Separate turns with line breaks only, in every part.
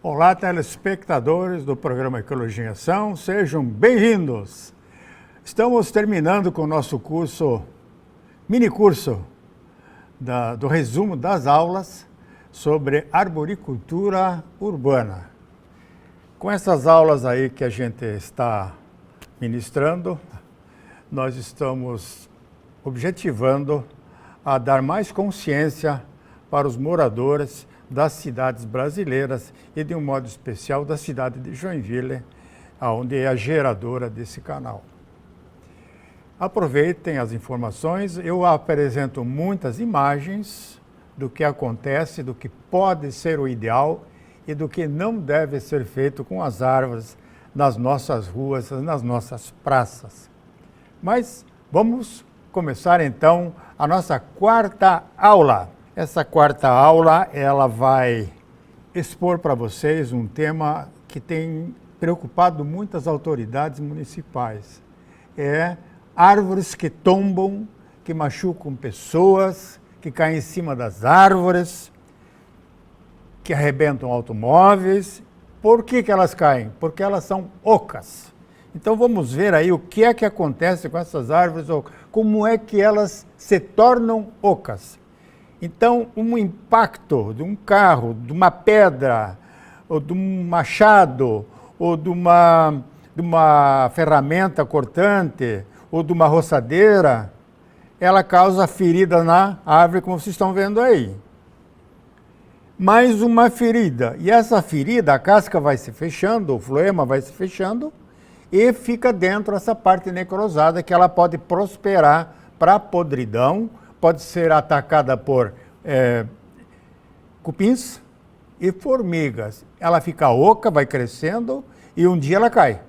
Olá, telespectadores do programa Ecologia em Ação, sejam bem-vindos! Estamos terminando com o nosso mini-curso do resumo das aulas sobre arboricultura urbana. Com essas aulas aí que a gente está ministrando, nós estamos objetivando a dar mais consciência para os moradores das cidades brasileiras e, de um modo especial, da cidade de Joinville, onde é a geradora desse canal. Aproveitem as informações, eu apresento muitas imagens do que acontece, do que pode ser o ideal e do que não deve ser feito com as árvores nas nossas ruas, nas nossas praças. Mas vamos começar então a nossa quarta aula. Essa quarta aula, ela vai expor para vocês um tema que tem preocupado muitas autoridades municipais. É árvores que tombam, que machucam pessoas, que caem em cima das árvores, que arrebentam automóveis. Por que elas caem? Porque elas são ocas. Então vamos ver aí o que é que acontece com essas árvores ocas, como é que elas se tornam ocas. Então, um impacto de um carro, de uma pedra, ou de um machado, ou de uma ferramenta cortante, ou de uma roçadeira, ela causa ferida na árvore, como vocês estão vendo aí. Mais uma ferida. E essa ferida, a casca vai se fechando, o floema vai se fechando, e fica dentro essa parte necrosada que ela pode prosperar para a podridão, pode ser atacada por cupins e formigas. Ela fica oca, vai crescendo e um dia ela cai.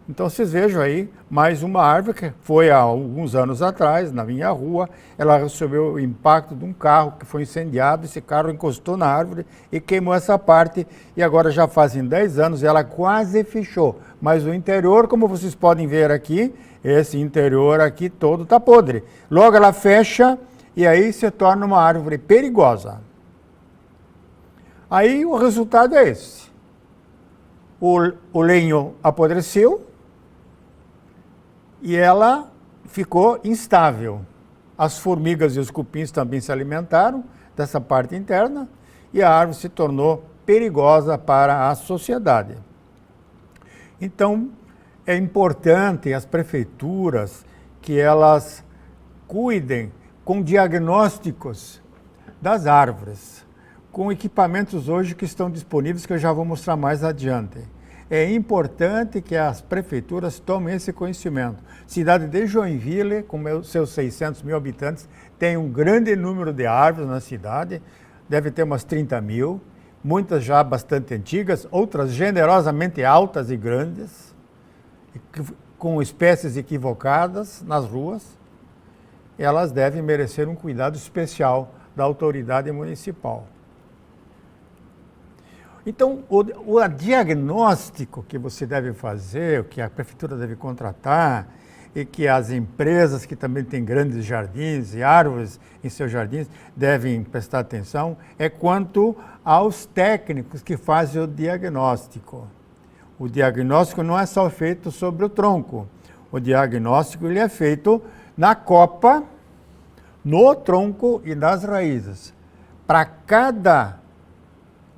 Então vocês vejam aí mais uma árvore que foi há alguns anos atrás, na minha rua, ela recebeu o impacto de um carro que foi incendiado, esse carro encostou na árvore e queimou essa parte e agora já fazem 10 anos ela quase fechou. Mas o interior, como vocês podem ver aqui, esse interior aqui todo está podre. Logo ela fecha e aí se torna uma árvore perigosa. Aí o resultado é esse. O lenho apodreceu e ela ficou instável. As formigas e os cupins também se alimentaram dessa parte interna e a árvore se tornou perigosa para a sociedade. Então, é importante as prefeituras que elas cuidem com diagnósticos das árvores, com equipamentos hoje que estão disponíveis, que eu já vou mostrar mais adiante. É importante que as prefeituras tomem esse conhecimento. Cidade de Joinville, com seus 600 mil habitantes, tem um grande número de árvores na cidade, deve ter umas 30 mil, muitas já bastante antigas, outras generosamente altas e grandes, com espécies equivocadas nas ruas. Elas devem merecer um cuidado especial da autoridade municipal. Então, o diagnóstico que você deve fazer, que a prefeitura deve contratar, e que as empresas que também têm grandes jardins e árvores em seus jardins devem prestar atenção, é quanto aos técnicos que fazem o diagnóstico. O diagnóstico não é só feito sobre o tronco. O diagnóstico ele é feito na copa, no tronco e nas raízes. Para cada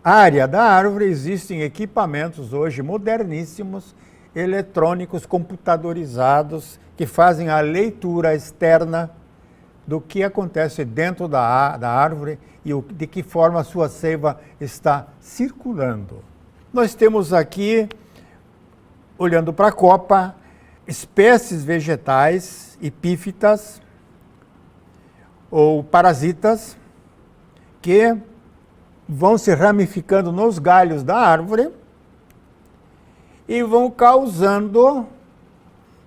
área da árvore existem equipamentos hoje moderníssimos, eletrônicos, computadorizados, que fazem a leitura externa do que acontece dentro da árvore e de que forma a sua seiva está circulando. Nós temos aqui, olhando para a copa, espécies vegetais, epífitas ou parasitas, que vão se ramificando nos galhos da árvore e vão causando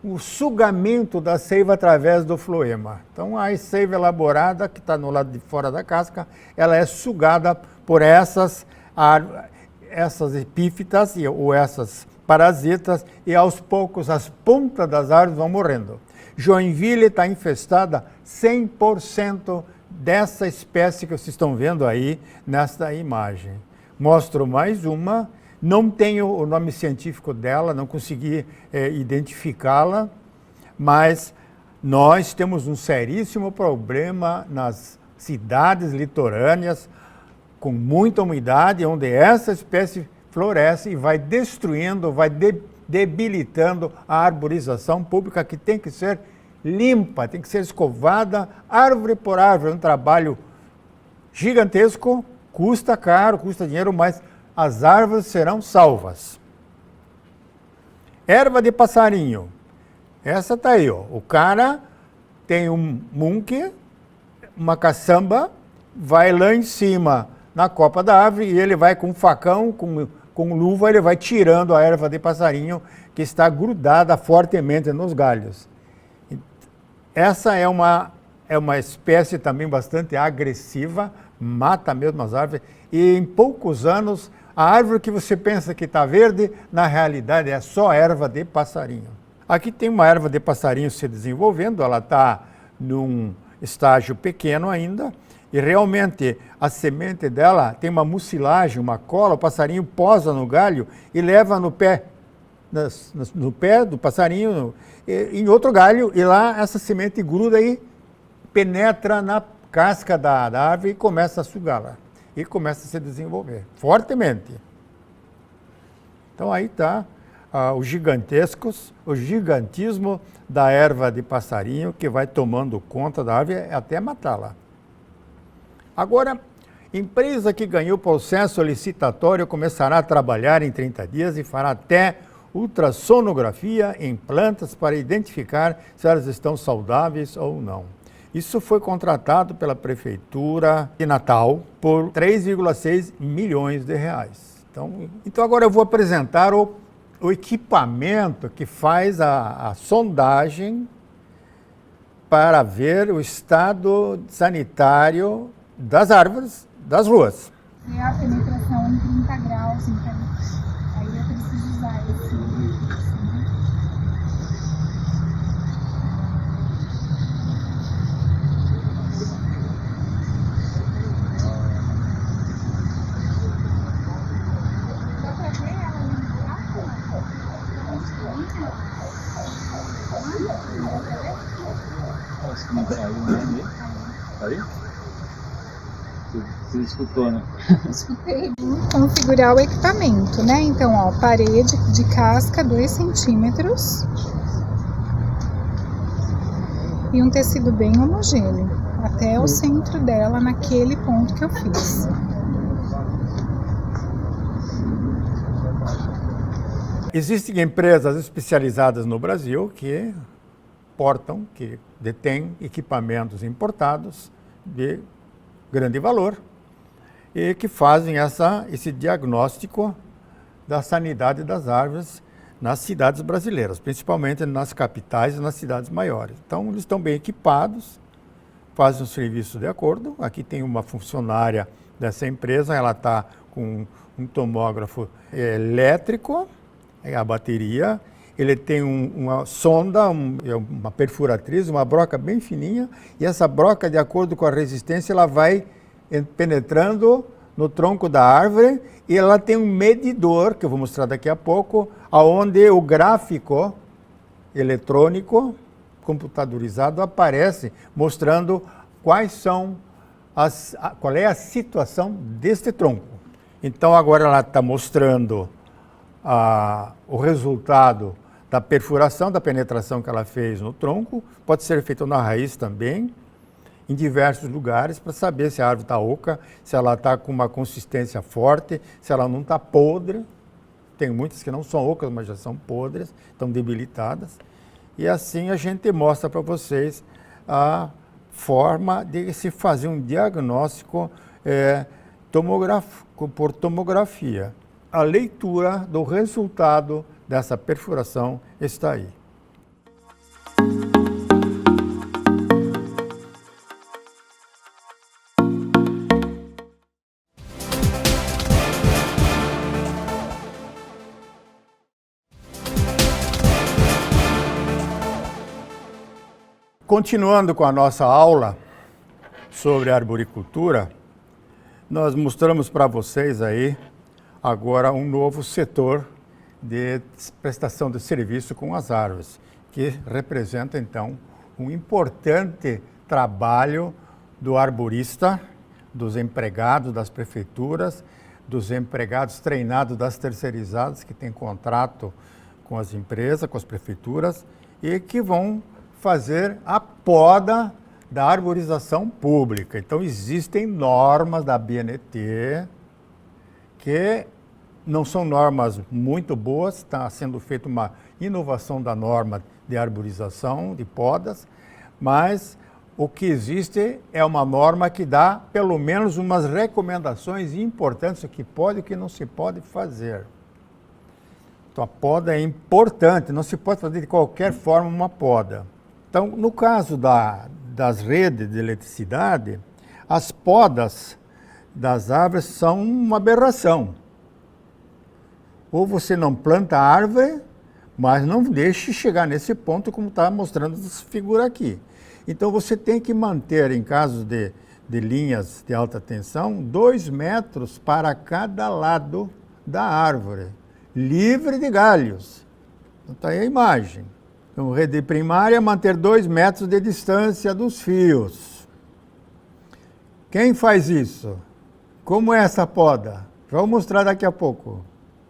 o sugamento da seiva através do floema. Então, a seiva elaborada, que está no lado de fora da casca, ela é sugada por essas epífitas ou essas parasitas e, aos poucos, as pontas das árvores vão morrendo. Joinville está infestada 100% dessa espécie que vocês estão vendo aí nesta imagem. Mostro mais uma, não tenho o nome científico dela, não consegui identificá-la, mas nós temos um seríssimo problema nas cidades litorâneas, com muita umidade, onde essa espécie floresce e vai destruindo, vai debilitando a arborização pública, que tem que ser limpa, tem que ser escovada, árvore por árvore. É um trabalho gigantesco, custa caro, custa dinheiro, mas as árvores serão salvas. Erva de passarinho. Essa tá aí, ó. O cara tem um munque, uma caçamba, vai lá em cima na copa da árvore e ele vai com um facão, com luva, ele vai tirando a erva de passarinho que está grudada fortemente nos galhos. Essa é uma espécie também bastante agressiva, mata mesmo as árvores, e em poucos anos, a árvore que você pensa que está verde, na realidade é só erva de passarinho. Aqui tem uma erva de passarinho se desenvolvendo, ela está num estágio pequeno ainda, e realmente a semente dela tem uma mucilagem, uma cola, o passarinho posa no galho e leva no pé do passarinho, em outro galho, e lá essa semente gruda e penetra na casca da árvore e começa a sugá-la. E começa a se desenvolver fortemente. Então aí está o gigantismo da erva de passarinho, que vai tomando conta da árvore até matá-la. Agora, empresa que ganhou processo licitatório começará a trabalhar em 30 dias e fará até ultrassonografia em plantas para identificar se elas estão saudáveis ou não. Isso foi contratado pela Prefeitura de Natal por 3,6 milhões de reais. Então agora eu vou apresentar o equipamento que faz a sondagem para ver o estado sanitário das árvores, das ruas.
É a penetração em 30 graus, então aí eu preciso usar esse. Dá pra ver ela ali no buraco?
Acho que não caiu, né? Aí? Você escutou, né?
Escutei. Configurar o equipamento, né? Então, ó, parede de casca 2 centímetros e um tecido bem homogêneo, até o centro dela, naquele ponto que eu fiz.
Existem empresas especializadas no Brasil que detêm equipamentos importados de grande valor e que fazem esse diagnóstico da sanidade das árvores nas cidades brasileiras, principalmente nas capitais e nas cidades maiores. Então, eles estão bem equipados, fazem o serviço de acordo. Aqui tem uma funcionária dessa empresa, ela está com um tomógrafo elétrico, a bateria, ele tem uma sonda, uma perfuratriz, uma broca bem fininha, e essa broca, de acordo com a resistência, ela vai penetrando no tronco da árvore, e ela tem um medidor, que eu vou mostrar daqui a pouco, onde o gráfico eletrônico, computadorizado, aparece, mostrando qual é a situação deste tronco. Então agora ela está mostrando o resultado da perfuração, da penetração que ela fez no tronco, pode ser feito na raiz também, em diversos lugares, para saber se a árvore está oca, se ela está com uma consistência forte, se ela não está podre. Tem muitas que não são ocas, mas já são podres, estão debilitadas. E assim a gente mostra para vocês a forma de se fazer um diagnóstico por tomografia. A leitura do resultado dessa perfuração está aí. Continuando com a nossa aula sobre arboricultura, nós mostramos para vocês aí agora um novo setor de prestação de serviço com as árvores, que representa, então, um importante trabalho do arborista, dos empregados das prefeituras, dos empregados treinados das terceirizadas, que têm contrato com as empresas, com as prefeituras, e que vão fazer a poda da arborização pública. Então, existem normas da ABNT que não são normas muito boas, está sendo feita uma inovação da norma de arborização, de podas, mas o que existe é uma norma que dá pelo menos umas recomendações importantes, o que pode e o que não se pode fazer. Então a poda é importante, não se pode fazer de qualquer forma uma poda. Então, no caso das redes de eletricidade, as podas das árvores são uma aberração. Ou você não planta a árvore, mas não deixe chegar nesse ponto, como está mostrando essa figura aqui. Então, você tem que manter, em caso de linhas de alta tensão, 2 metros para cada lado da árvore, livre de galhos. Então, está aí a imagem. Então, rede primária, manter 2 metros de distância dos fios. Quem faz isso? Como é essa poda? Vou mostrar daqui a pouco.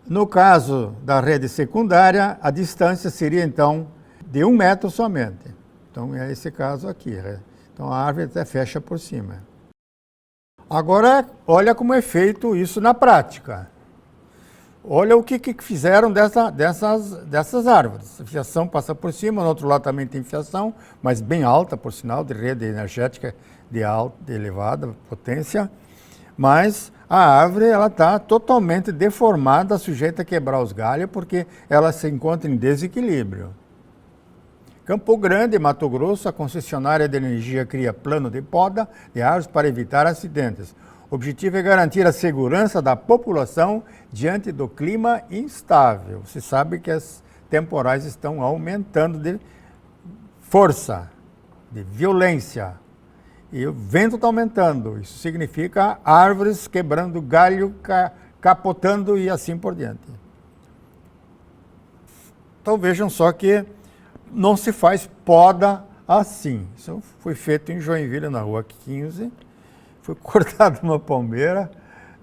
No caso da rede secundária, a distância seria, então, de 1 metro somente. Então, é esse caso aqui. Então, a árvore até fecha por cima. Agora, olha como é feito isso na prática. Olha o que fizeram dessas árvores. A fiação passa por cima, no outro lado também tem fiação, mas bem alta, por sinal, de rede energética de elevada potência. Mas a árvore está totalmente deformada, sujeita a quebrar os galhos, porque ela se encontra em desequilíbrio. Campo Grande, Mato Grosso, a concessionária de energia cria plano de poda de árvores para evitar acidentes. O objetivo é garantir a segurança da população diante do clima instável. Você sabe que as temporais estão aumentando de força, de violência. E o vento está aumentando. Isso significa árvores quebrando galho, capotando e assim por diante. Então vejam só que não se faz poda assim. Isso foi feito em Joinville, na rua 15. Foi cortada uma palmeira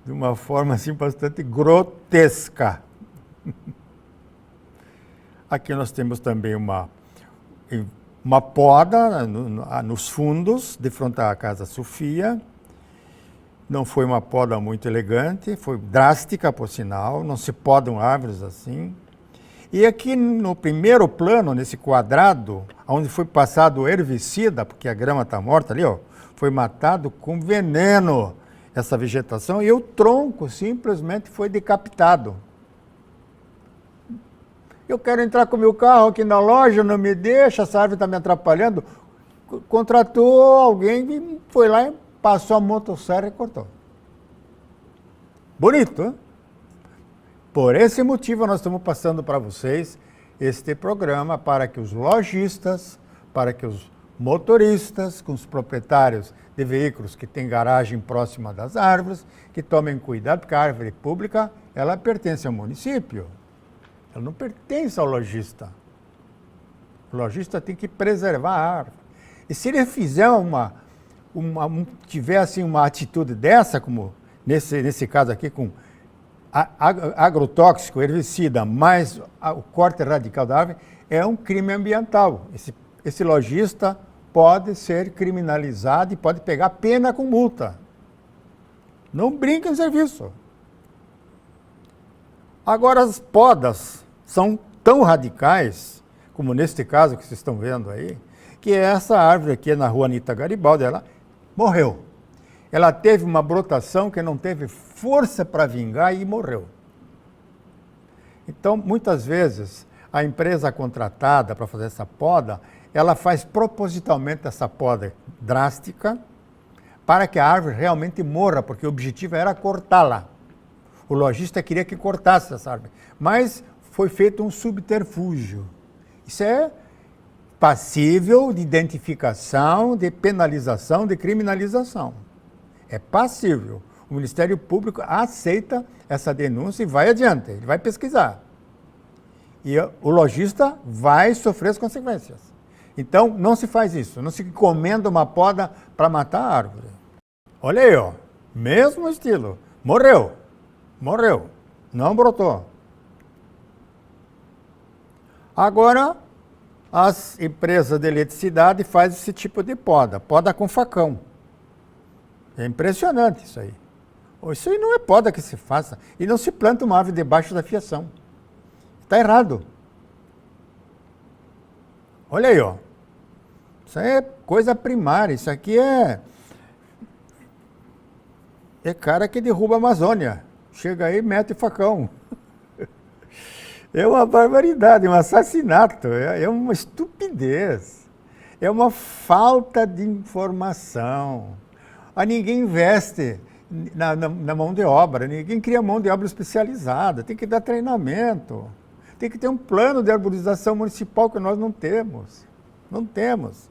de uma forma assim bastante grotesca. Aqui nós temos também uma poda nos fundos, de frente à Casa Sofia. Não foi uma poda muito elegante, foi drástica, por sinal, não se podam árvores assim. E aqui no primeiro plano, nesse quadrado, onde foi passado o herbicida, porque a grama está morta ali, ó, foi matado com veneno essa vegetação e o tronco simplesmente foi decapitado. Eu quero entrar com o meu carro aqui na loja, não me deixa, essa árvore está me atrapalhando. Contratou alguém que foi lá e passou a motosserra e cortou. Bonito, hein? Por esse motivo, nós estamos passando para vocês este programa para que os lojistas, para que os motoristas, com os proprietários de veículos que têm garagem próxima das árvores, que tomem cuidado, porque a árvore pública, ela pertence ao município. Ela não pertence ao lojista. O lojista tem que preservar a árvore. E se ele fizer tiver assim uma atitude dessa, como nesse caso aqui, com agrotóxico, herbicida, mais o corte radical da árvore, é um crime ambiental. Esse lojista pode ser criminalizado e pode pegar pena com multa. Não brinca em serviço. Agora, as podas são tão radicais, como neste caso que vocês estão vendo aí, que essa árvore aqui na rua Anita Garibaldi, ela morreu. Ela teve uma brotação que não teve força para vingar e morreu. Então, muitas vezes, a empresa contratada para fazer essa poda, ela faz propositalmente essa poda drástica para que a árvore realmente morra, porque o objetivo era cortá-la. O lojista queria que cortasse essa árvore, mas foi feito um subterfúgio. Isso é passível de identificação, de penalização, de criminalização. É passível. O Ministério Público aceita essa denúncia e vai adiante, ele vai pesquisar. E o lojista vai sofrer as consequências. Então, não se faz isso, não se encomenda uma poda para matar a árvore. Olha aí, ó, mesmo estilo, morreu, não brotou. Agora, as empresas de eletricidade fazem esse tipo de poda com facão. É impressionante isso aí. Isso aí não é poda que se faça. E não se planta uma árvore debaixo da fiação. Está errado. Olha aí, ó. Isso aí é coisa primária. Isso aqui é cara que derruba a Amazônia. Chega aí e mete facão. É uma barbaridade, um assassinato, é uma estupidez, é uma falta de informação. Ninguém investe na mão de obra, ninguém cria mão de obra especializada, tem que dar treinamento, tem que ter um plano de arborização municipal que nós não temos. Não temos.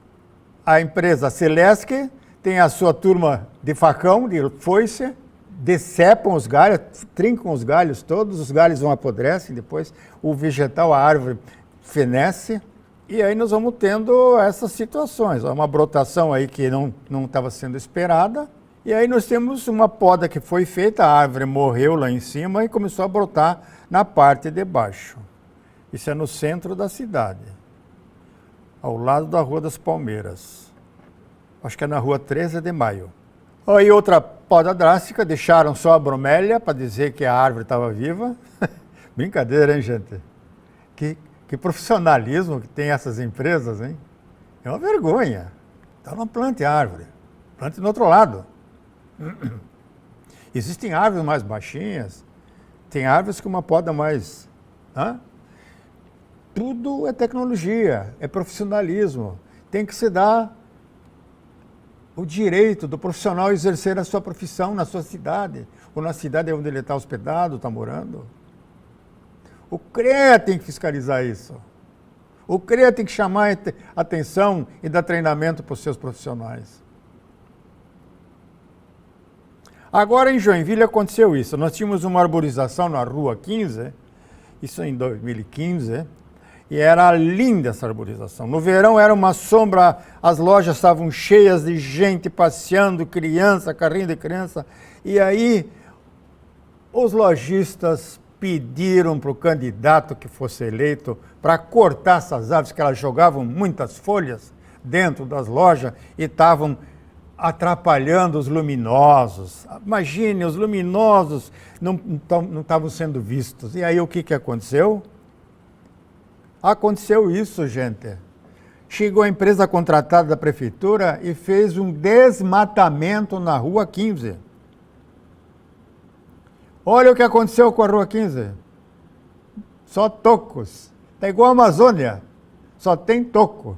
A empresa Celesc tem a sua turma de facão, de foice, decepam os galhos, trincam os galhos todos, os galhos vão apodrecem, depois o vegetal, a árvore, fenece, e aí nós vamos tendo essas situações. Uma brotação aí que não estava sendo esperada, e aí nós temos uma poda que foi feita, a árvore morreu lá em cima e começou a brotar na parte de baixo. Isso é no centro da cidade, ao lado da Rua das Palmeiras. Acho que é na Rua 13 de Maio. Aí outra poda drástica, deixaram só a bromélia para dizer que a árvore estava viva. Brincadeira, hein, gente? Que profissionalismo que tem essas empresas, hein? É uma vergonha. Então não plante árvore, plante no outro lado. Existem árvores mais baixinhas, tem árvores com uma poda mais... Tudo é tecnologia, é profissionalismo. Tem que se dar o direito do profissional exercer a sua profissão na sua cidade, ou na cidade onde ele está hospedado, está morando. O CREA tem que fiscalizar isso. O CREA tem que chamar atenção e dar treinamento para os seus profissionais. Agora em Joinville aconteceu isso. Nós tínhamos uma arborização na Rua 15, isso em 2015, e era linda essa arborização. No verão era uma sombra, as lojas estavam cheias de gente passeando, criança, carrinho de criança. E aí os lojistas pediram para o candidato que fosse eleito para cortar essas árvores, que elas jogavam muitas folhas dentro das lojas e estavam atrapalhando os luminosos. Imagine, os luminosos não estavam sendo vistos. E aí o que aconteceu? Aconteceu isso, gente. Chegou a empresa contratada da prefeitura e fez um desmatamento na Rua 15. Olha o que aconteceu com a Rua 15. Só tocos. Está igual a Amazônia. Só tem toco.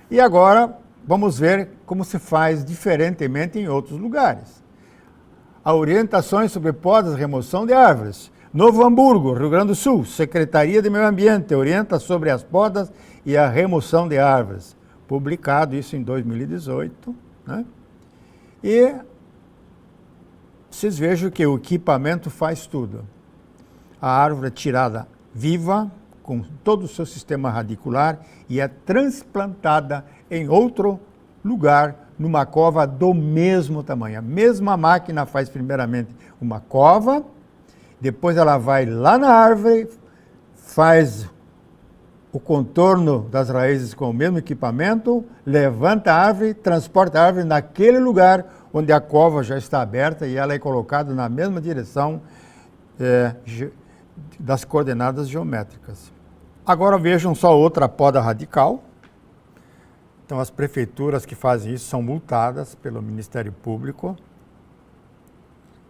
E agora vamos ver como se faz diferentemente em outros lugares. Há orientações sobre podas e remoção de árvores. Novo Hamburgo, Rio Grande do Sul, Secretaria de Meio Ambiente orienta sobre as podas e a remoção de árvores. Publicado isso em 2018. Né? E vocês vejam que o equipamento faz tudo. A árvore é tirada viva, com todo o seu sistema radicular, e é transplantada em outro lugar, numa cova do mesmo tamanho. A mesma máquina faz primeiramente uma cova, depois ela vai lá na árvore, faz o contorno das raízes com o mesmo equipamento, levanta a árvore, transporta a árvore naquele lugar onde a cova já está aberta e ela é colocada na mesma direção das coordenadas geométricas. Agora vejam só outra poda radical. Então as prefeituras que fazem isso são multadas pelo Ministério Público.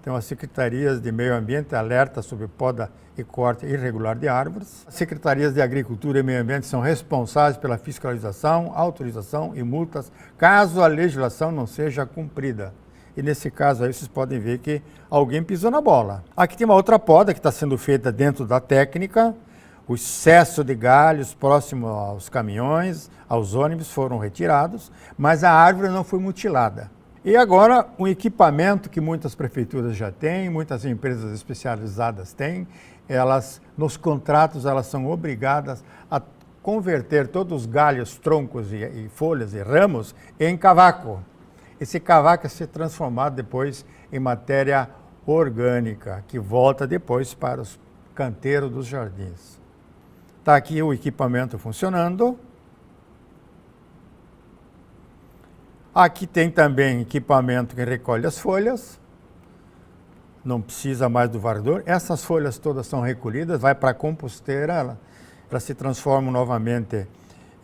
Então, as secretarias de Meio Ambiente alertam sobre poda e corte irregular de árvores. As secretarias de Agricultura e Meio Ambiente são responsáveis pela fiscalização, autorização e multas, caso a legislação não seja cumprida. E nesse caso aí vocês podem ver que alguém pisou na bola. Aqui tem uma outra poda que está sendo feita dentro da técnica. O excesso de galhos próximo aos caminhões, aos ônibus foram retirados, mas a árvore não foi mutilada. E agora, um equipamento que muitas prefeituras já têm, muitas empresas especializadas têm, elas, nos contratos, elas são obrigadas a converter todos os galhos, troncos e folhas e ramos em cavaco. Esse cavaco é ser transformado depois em matéria orgânica, que volta depois para os canteiros dos jardins. Está aqui o equipamento funcionando. Aqui tem também equipamento que recolhe as folhas. Não precisa mais do varredor. Essas folhas todas são recolhidas, vai para a composteira, elas se transformam novamente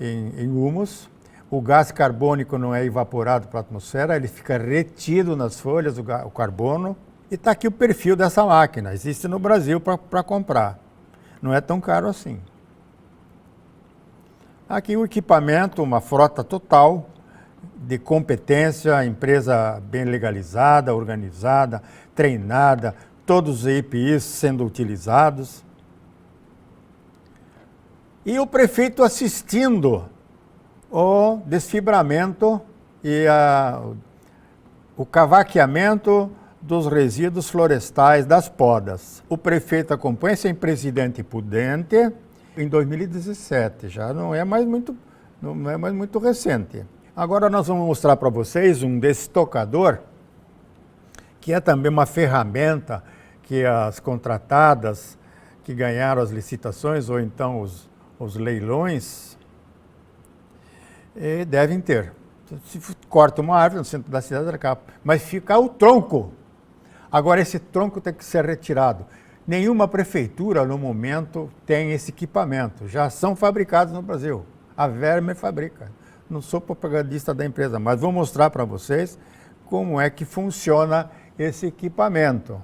em humus. O gás carbônico não é evaporado para a atmosfera, ele fica retido nas folhas, o carbono. E está aqui o perfil dessa máquina. Existe no Brasil para comprar. Não é tão caro assim. Aqui o equipamento, uma frota total de competência, empresa bem legalizada, organizada, treinada, todos os EPIs sendo utilizados. E o prefeito assistindo o desfibramento e o cavaqueamento dos resíduos florestais das podas. O prefeito acompanha sem presidente prudente em 2017, já não é mais muito recente. Agora nós vamos mostrar para vocês um destocador, que é também uma ferramenta que as contratadas que ganharam as licitações ou então os leilões devem ter. Se corta uma árvore no centro da cidade, mas fica o tronco. Agora esse tronco tem que ser retirado. Nenhuma prefeitura no momento tem esse equipamento. Já são fabricados no Brasil. A Verme fabrica. Não sou propagandista da empresa, mas vou mostrar para vocês como é que funciona esse equipamento.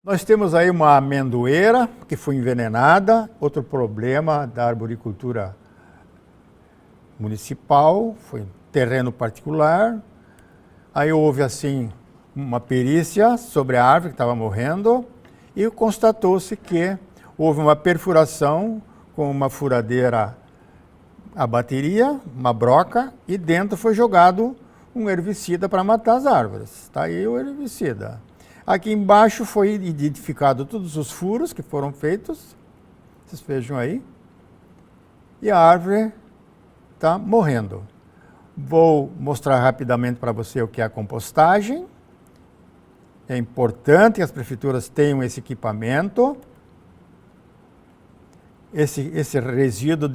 Nós temos aí uma amendoeira que foi envenenada, outro problema da arboricultura municipal, foi terreno particular. Aí houve assim uma perícia sobre a árvore que estava morrendo e constatou-se que houve uma perfuração com uma furadeira a bateria, uma broca, e dentro foi jogado um herbicida para matar as árvores. Está aí o herbicida. Aqui embaixo foi identificado todos os furos que foram feitos, vocês vejam aí, e a árvore está morrendo. Vou mostrar rapidamente para você o que é a compostagem. É importante que as prefeituras tenham esse equipamento. Esse resíduo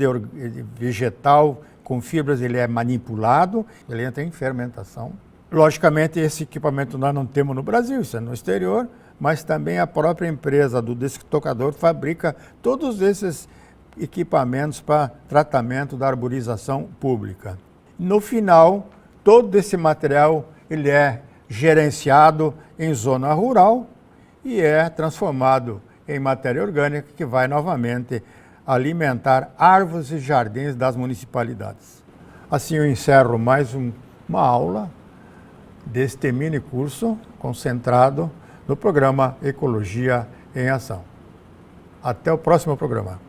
vegetal com fibras, ele é manipulado, ele entra em fermentação. Logicamente, esse equipamento nós não temos no Brasil, isso é no exterior, mas também a própria empresa do destocador fabrica todos esses equipamentos para tratamento da arborização pública. No final, todo esse material ele é gerenciado em zona rural e é transformado em matéria orgânica que vai novamente alimentar árvores e jardins das municipalidades. Assim eu encerro mais uma aula deste mini curso concentrado no programa Ecologia em Ação. Até o próximo programa.